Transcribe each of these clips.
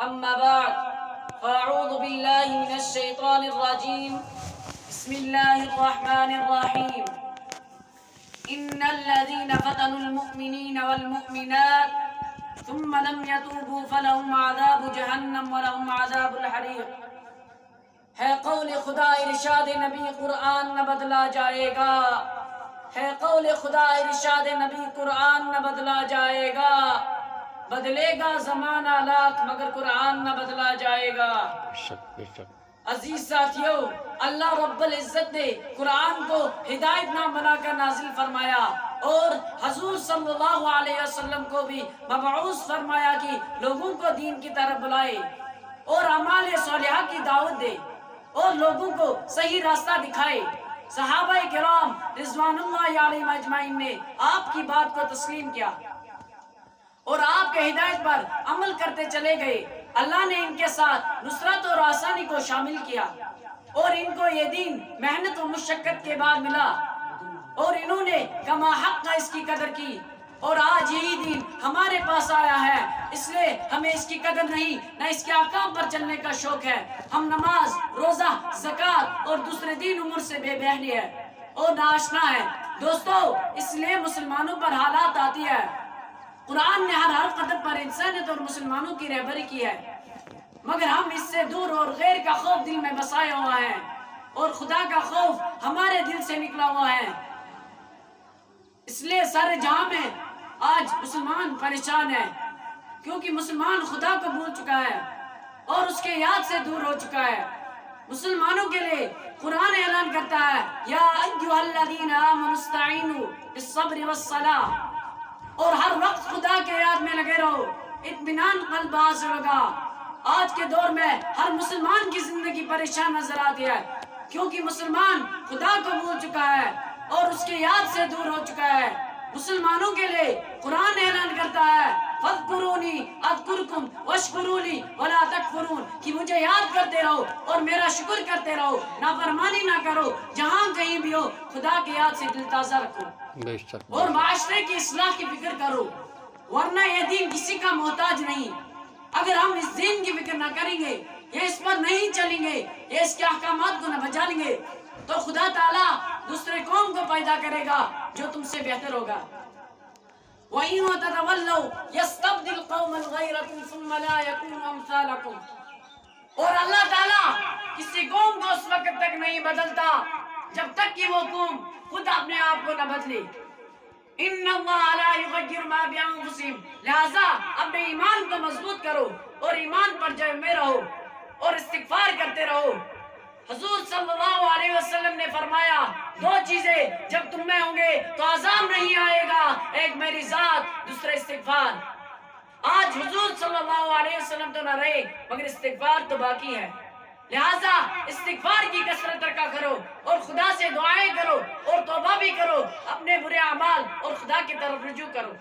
أما بعد فأعوذ بالله من الشيطان الرجيم بسم الله الرحمن الرحيم إن الذين فتنوا المؤمنين والمؤمنات ثم لم يتوبوا فلهم عذاب جہنم ولهم عذاب الحریق۔ ہے قول خدا ارشاد نبی قرآن نہ بدلا جائے گا، ہے قول خدا ارشاد نبی قرآن نہ بدلا جائے گا، بدلے گا زمانہ لاکھ مگر قرآن نہ بدلا جائے گا۔ عزیز ساتھیو، اللہ رب العزت نے قرآن کو ہدایت نام بنا کر نازل فرمایا اور حضور صلی اللہ علیہ وسلم کو بھی مبعوث فرمایا کہ لوگوں کو دین کی طرف بلائے اور اعمال صالحہ کی دعوت دے اور لوگوں کو صحیح راستہ دکھائے۔ صحابہ کرام رضوان اللہ علیہم اجمعین نے آپ کی بات کو تسلیم کیا اور آپ کے ہدایت پر عمل کرتے چلے گئے۔ اللہ نے ان کے ساتھ نصرت اور آسانی کو شامل کیا اور ان کو یہ دین محنت و مشقت کے بعد ملا اور انہوں نے کما حق کا اس کی قدر کی اور آج یہی دین ہمارے پاس آیا ہے، اس لیے ہمیں اس کی قدر نہیں نہ اس کے احکام پر چلنے کا شوق ہے۔ ہم نماز، روزہ، زکوٰۃ اور دوسرے دین امور سے بے بہلی ہے اور ناشنا ہے۔ دوستو، اس لیے مسلمانوں پر حالات آتی ہے۔ قرآن نے ہر قدم پر انسانیت اور مسلمانوں کی رہبری کی ہے، مگر ہم اس سے دور اور غیر کا خوف دل میں بسایا ہوا ہے اور خدا کا خوف ہمارے دل سے نکلا ہوا ہے۔ اس لیے سارے جہاں میں آج مسلمان پریشان ہے کیونکہ مسلمان خدا کو بھول چکا ہے اور اس کے یاد سے دور ہو چکا ہے۔ مسلمانوں کے لیے قرآن اعلان کرتا ہے یا ایھا الذین آمنوا استعینوا بالصبر والصلاۃ، اور ہر وقت خدا کے یاد میں لگے رہو، اطمینان قلب حاصل ہوگا۔ آج کے دور میں ہر مسلمان کی زندگی پریشان نظر آتی ہے کیونکہ مسلمان خدا کو بھول چکا ہے اور اس کے یاد سے دور ہو چکا ہے۔ مسلمانوں کے لیے قرآن اعلان کرتا ہے فاذکرونی اذکرکم واشکروا لی ولا تکفرون، کہ مجھے یاد کرتے رہو اور میرا شکر کرتے رہو، نافرمانی نہ کرو، جہاں کہیں بھی ہو خدا کے یاد سے دل تازہ رکھو اور معاشرے کی اصلاح کی فکر کرو، ورنہ یہ دین کسی کا محتاج نہیں۔ اگر ہم اس دین کی فکر نہ کریں گے، یہ اس پر نہیں چلیں گے، یہ اس کے احکامات کو نہ بجا لیں گے، تو خدا تعالیٰ دوسرے قوم کو پیدا کرے گا جو تم سے بہتر ہوگا۔ وَإِن تَتَوَلَّوْا يَسْتَبْدِلْ قَوْمًا غَيْرَكُمْ ثُمَّ لَا يَكُونُوا أَمْثَالَكُمْ، اور اللہ تعالیٰ کسی قوم کو اس وقت تک نہیں بدلتا جب تک کہ وہ قوم خود اپنے آپ کو نہ بدلے۔ ان اللہ لا یغیر ما بانفسہم، لہذا اپنے ایمان کو مضبوط کرو اور ایمان پر جمے رہو اور استغفار کرتے رہو۔ حضور صلی اللہ علیہ وسلم نے فرمایا دو چیزیں جب تم میں ہوں گے تو عذاب نہیں آئے گا، ایک میری ذات، دوسرا استغفار۔ آج حضور صلی اللہ علیہ وسلم تو نہ رہے مگر استغفار تو باقی ہے، لہذا استغفار کی کثرت رکھا کرو اور خدا سے دعائیں کرو اور توبہ بھی کرو، اپنے برے اعمال اور خدا کی طرف رجوع کرو،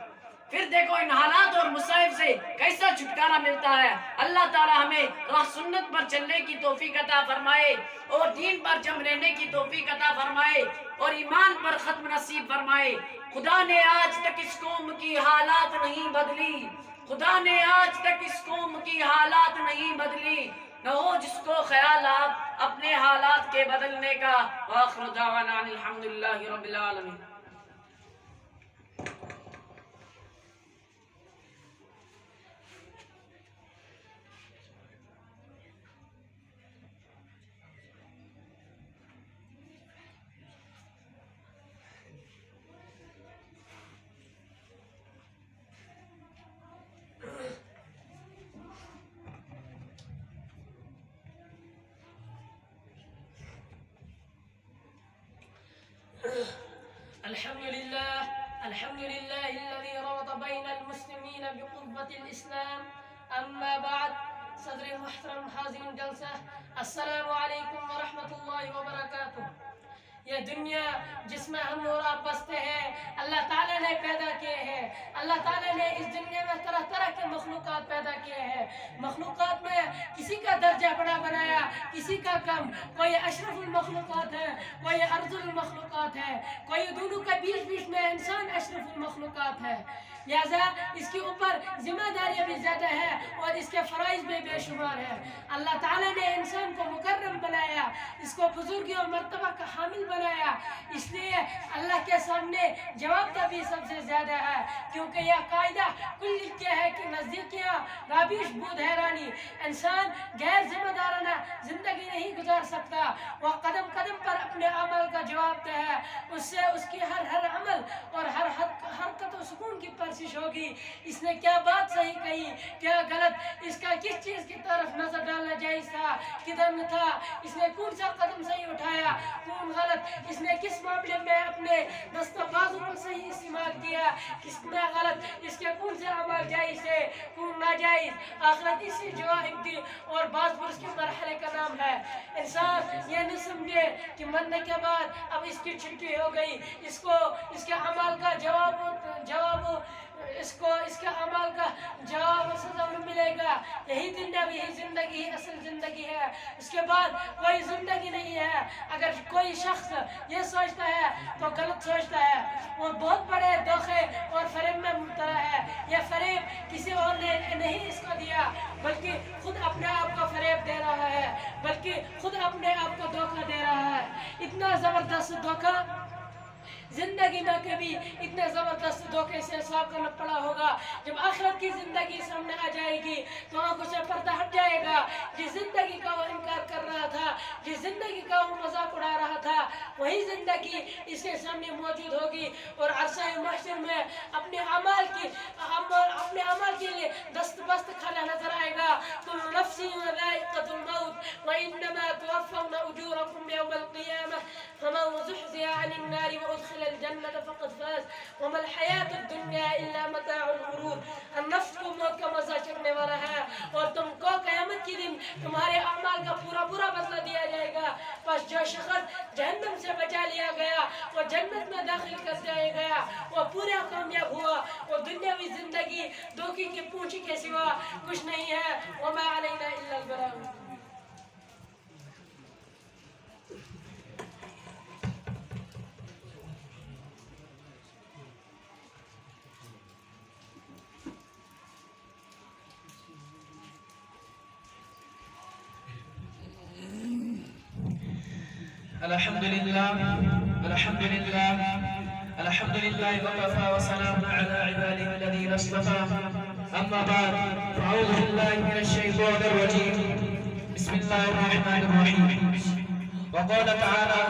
پھر دیکھو ان حالات اور مصائب سے کیسا چھٹکارا ملتا ہے۔ اللہ تعالی ہمیں راہ سنت پر چلنے کی توفیق عطا فرمائے اور دین پر جم رہنے کی توفیق عطا فرمائے اور ایمان پر ختم نصیب فرمائے۔ خدا نے آج تک اس قوم کی حالات نہیں بدلی، خدا نے آج تک اس قوم کی حالات نہیں بدلی، نہ ہو جس کو خیال آپ اپنے حالات کے بدلنے کا۔ وآخر دعوانا ان الحمدللہ رب العالمین۔ الحمد لله الذي ربط بين المسلمين بقوة الإسلام، أما بعد، صدر محترم حاضرین جلسہ، السلام علیکم ورحمۃ اللہ وبرکاتہ۔ یہ دنیا جس میں ہم اور آپ بستے ہیں اللہ تعالیٰ نے پیدا کیے ہیں۔ اللہ تعالیٰ نے اس دنیا میں طرح طرح کے مخلوقات پیدا کیے ہیں۔ مخلوقات میں کسی کا درجہ بڑا بنایا، کسی کا کم، کوئی اشرف المخلوقات ہے، کوئی ارذل المخلوقات ہے، کوئی دونوں کے بیچ میں انسان اشرف المخلوقات ہے۔ لہذا اس کے اوپر ذمہ داریاں بھی زیادہ ہے اور اس کے فرائض بھی بے شمار ہے۔ اللہ تعالیٰ نے انسان کو مکرم بنایا، اس کو بزرگی اور مرتبہ کا حامل بنایا، اس لیے اللہ کے سامنے جواب کا بھی سب سے زیادہ ہے، کیونکہ یہ قاعدہ کلی کیا ہے کہ نزدیکیاں رابش بود حیرانی، انسان غیر ذمہ دارانہ زندگی نہیں گزار سکتا، وہ قدم قدم پر اپنے عمل کا جواب دہ ہے، اس سے اس کی ہر عمل اور ہر حرکت و سکون کی پرسش ہوگی، اس نے کیا بات صحیح کہی، کیا غلط، اس کا کس چیز کی طرف نظر ڈالنا جائز تھا، کدھر نہ تھا، اس نے کون سا قدم صحیح اٹھایا، کون غلط، اس نے کس معاملے میں اپنے دست و بازو کو صحیح استعمال کیا، کس میں غلط، اس کے کون سے عمل جائز ہے، کون ناجائز، آخرت اسی جواب دی اور بعض برس کے مرحلے کا نام ہے۔ انسان یہ نہیں سمجھے کہ مرنے کے بعد اب اس کی چھٹی ہو گئی، اس کو اس کے عمل کا جواب اس کے عمل کا جواب و سزا ملے گا، یہی زندگی اصل زندگی ہے، اس کے بعد کوئی زندگی نہیں ہے۔ اگر کوئی شخص یہ سوچتا ہے تو غلط سوچتا ہے، وہ بہت بڑے دھوکے اور فریب میں مبتلا ہے۔ یہ فریب کسی اور نے نہیں اس کو دیا، بلکہ خود اپنے آپ کو فریب دے رہا ہے، بلکہ خود اپنے آپ کو دھوکہ دے رہا ہے۔ اتنا زبردست دھوکہ زندگی میں کبھی اتنے زبردست دھوکے سے صاف کرنا پڑا ہوگا۔ جب آخرت کی زندگی سامنے آ جائے گی تو آنکھوں سے پردہ ہٹ جائے گا۔ جس زندگی کا وہ انکار کر رہا تھا، جس زندگی کا وہ مذاق اڑا رہا تھا، وہی زندگی اس کے سامنے موجود ہوگی، اور عرصہ محشر میں اپنے اعمال کے لیے دست بست کھڑا نظر آئے گا۔ کل نفس ذائقۃ الموت وانما توفون اجورکم یوم القیامہ فمن زحزح عن النار وادخل الجنة فقد فاز وما الحیاة الدنیا الا متاع الغرور۔ النفس کو موت کا مزہ چکھنے والا ہے، اور تم کو قیامت کے دن تمہارے اعمال کا پورا بدلہ دیا جائے گا۔ بس جو شخص جہنم سے بچا لیا گیا، وہ جنت میں داخل کر دیا گیا، وہ پورا کامیاب ہوا۔ وہ دنیاوی زندگی دھوکے کی پونچھ کے سوا کچھ نہیں ہے۔ وما علینا الا البلاغ۔ الحمد لله وكفى وسلام على عباده الذين اصطفى. أما بعد، فأعوذ بالله من الشيطان الرجيم. بسم الله الرحمن الرحيم. وقال تعالى: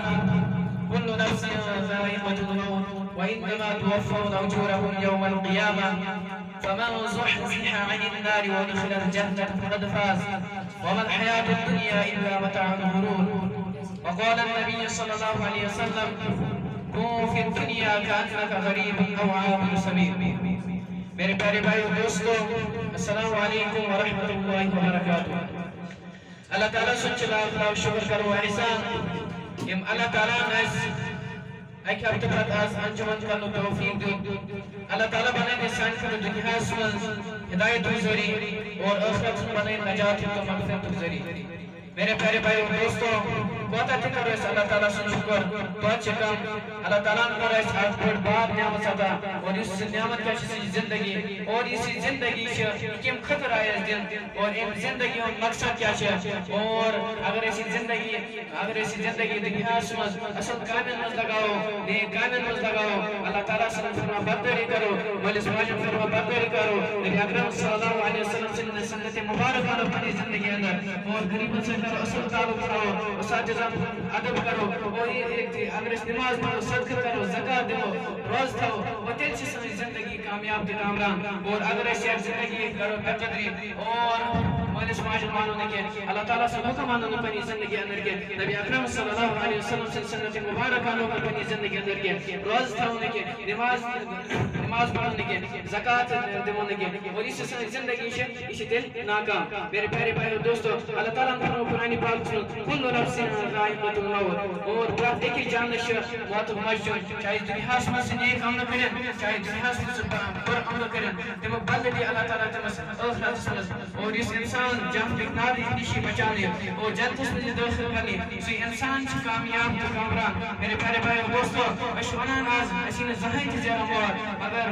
كل نفس ذائقة الموت وإنما توفون أجوركم يوم القيامة فمن زحزح عن النار وادخل الجنة فقد فاز وما الحياة الدنيا إلا متاع الغرور. وقال النبي صلى الله عليه وسلم: كن في الدنيا كأنك غريب أو عابر سبيل. میرے پیارے بھائی اور دوستو، السلام علیکم ورحمۃ اللہ وبرکاتہ۔ اللہ تعالیٰ سن چلا شکر کرو احسان یم اللہ تعالیٰ نس اکہ ہفتہ پتہ آز انجمن کرنو توفیق دیت۔ اللہ تعالیٰ بنائے سان خاطر دنیاہس مز ہدایت ذریعہ اور آخرت بنائے نجات تو مغفرت ذریعہ۔ میرے پیارے بھائی اور دوستو، کوتا تہ کرو اس اللہ تعالیٰ سن شکر بہت چکم اللہ تعالیٰ نے کرو اس آج بڑھ بار نعمت عطا، اور اس نعمت کیا چیز زندگی، اور اسی زندگی سے کم خطر آئے اس دن، اور ان زندگی ان مقصد کیا ہے، اور اگر ایسی زندگی دنیا سمجھ اصل کامل مز لگاؤ، نیک کامل مز لگاؤ، اللہ تعالیٰ صلی اللہ علیہ وسلم برداری کرو، مجلس ماجم فرما برداری کرو، نبی اکرم صلی اللہ علیہ وسلم سے سنت مبارکہ اپنی زندگی اندر، اور غریبوں سے کرو اصل تعلق کرو، اساتذہ ادب کرو، اور اگر اس نماز پڑھو، صدقہ کرو، زکات دو، روز تھو، اور تیل سے سمجھ زندگی کامیاب تھی کامران، اور اگر ایسی زندگی کرو بہتری اور مجلس ماجم مانو نکے اللہ تعالیٰ سے حکم مانو اپنی زندگی اندر کے، نبی اکرم صلی اللہ علیہ وسلم سے سنت مبارکہ لوگ اپنی زندگی اندر کے، روز تھو نکے، نماز پڑھو نکے، زکات دو نکے، اور اس سے زندگی سے اسی دل ناکام۔ میرے پیارے بھائی اور دوستو، اللہ تعالیٰ نے قرآن پاک سن کل نفس ذائقۃ الموت، اور پرت ایک ہی جانش موت مجد، چاہے دنیا میں سے نیک عمل کریں، چاہے دنیا میں سے بر عمل کریں، تم بدل دی اللہ تعالیٰ تمس آخرت سمجھ، اور اس انسان جہاں نار نشی بچانے اور جنت میں داخل کرنے، سی انسان سے کامیاب تو کامران۔ میرے پیارے بھائی اور دوستو، اشوانان آز اسین زہائی تھی زیادہ مور، اگر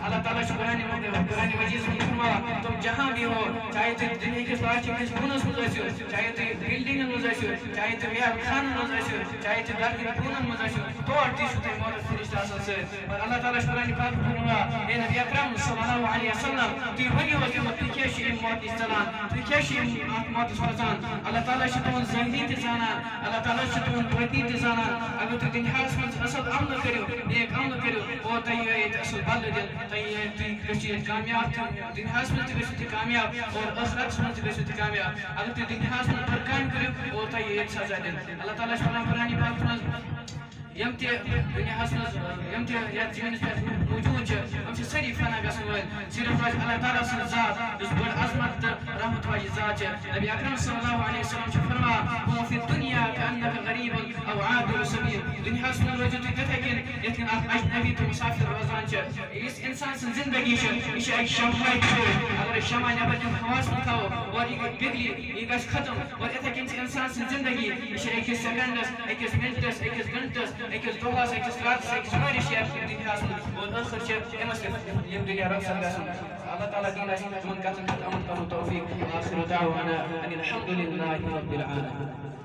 اللہ تعالیٰ قرآن مجید میں فرمایا تم جہاں بھی ہو چاہے تم دنیا کے ساتھ کس کونس مز ٲسِو چاہے تم بلڈنگن مز ٲسِو چاہے تم ویب خانن مز ٲسِو چاہے تم گرکن کوٗنن مز ٲسِو تور تہِ چھُ تۄہہِ مولوٗد فرشتہٕ آسان سۭتۍ اور اللہ تعالیٰ قرآن پاک فرمایا اے نبی اکرم صلی اللہ علیہ وسلم تُہۍ ؤنِو حظ تِمن تُہۍ کیٛاہ چھِو اَمہِ موت نِش ژلان تُہۍ کیٛاہ چھِو اَتھ موتس کھۄژان اللہ تعالیٰ چھُ تُہُنٛد ظٲہری تہِ زانان اللہ تعالیٰ چھُ تُہُنٛد باطنی تہِ زانان اگر تُہۍ دُنیاہس منٛز اصل عمل کٔرِو نیک عمل کٔرِو اور تۄہہِ یِیو ییٚتہِ اصل بدلہٕ دِنہٕ تُہۍ گٔژھِو ییٚتہِ کامیاب تہِ دُنیاہس منٛز تہِ گٔژھِو تُہۍ کامیاب اور ٲخرتس منٛز تہِ گٔژھِو تُہۍ کامیاب اگر تُہۍ دُنیاہس منٛز بُرٕ کامہِ کٔرِو اور تۄہہِ یِیو ییٚتہِ سزا دِنہٕ اللہ تعالیٰ چھُ ونان قرآنِ پاکس منٛز یم تہِ دُنیاہس منٛز یم تہِ یتھ زٔمیٖنس پٮ۪ٹھ موٗجوٗد چھِ یِم چھِ سٲری فنا گژھن وٲلۍ صرف روزِ اللہ تعالیٰ سٕنٛز ذات یُس بٔڑ عظمت تہٕ رحمت واجہِ ذات چھِ نبی اکرم صلی اللہ علیہ وسلم چھُ فرماوان وَفِي الدُّنْيَا كَأَنَّكَ غَرِيبٌ أَوْ عَابِرُ سَبِيلٍ دُنیاہس منٛز روزِو تُہۍ تِتھَے کٔنۍ یِتھ کٔنۍ اکھ اجنبی تہٕ مُسافِر روزان چھِ یُس اِنسان سٕنٛز زندگی چھِ یہِ چھِ اکہِ شمعہِ پٲٹھۍ اگر أسۍ شمع نٮ۪بر کِنۍ ہواہس منٛز تھاوو اور یہِ پِگلہِ یہِ گژھِ ختم اور یِتھَے کٔنۍ چھِ اِنسان سٕنٛز زندگی یہِ چھِ أکِس سیکنڈس أکِس منٹس أکِس گنٹس أکِس دۄہس أکِس راتس أکِس ؤرِش یتھ دُنیاہس منٛز اور ٲخر چھِ أمِس تہِ یِم دُنیا رۄخصت گژھان اللہ تعالیٰ دِیِن اَسہِ تِمن کتھن پٮ۪ٹھ عمل کرنُک توفیٖق وآخر دعوانا ان الحمد للہ رب العالمین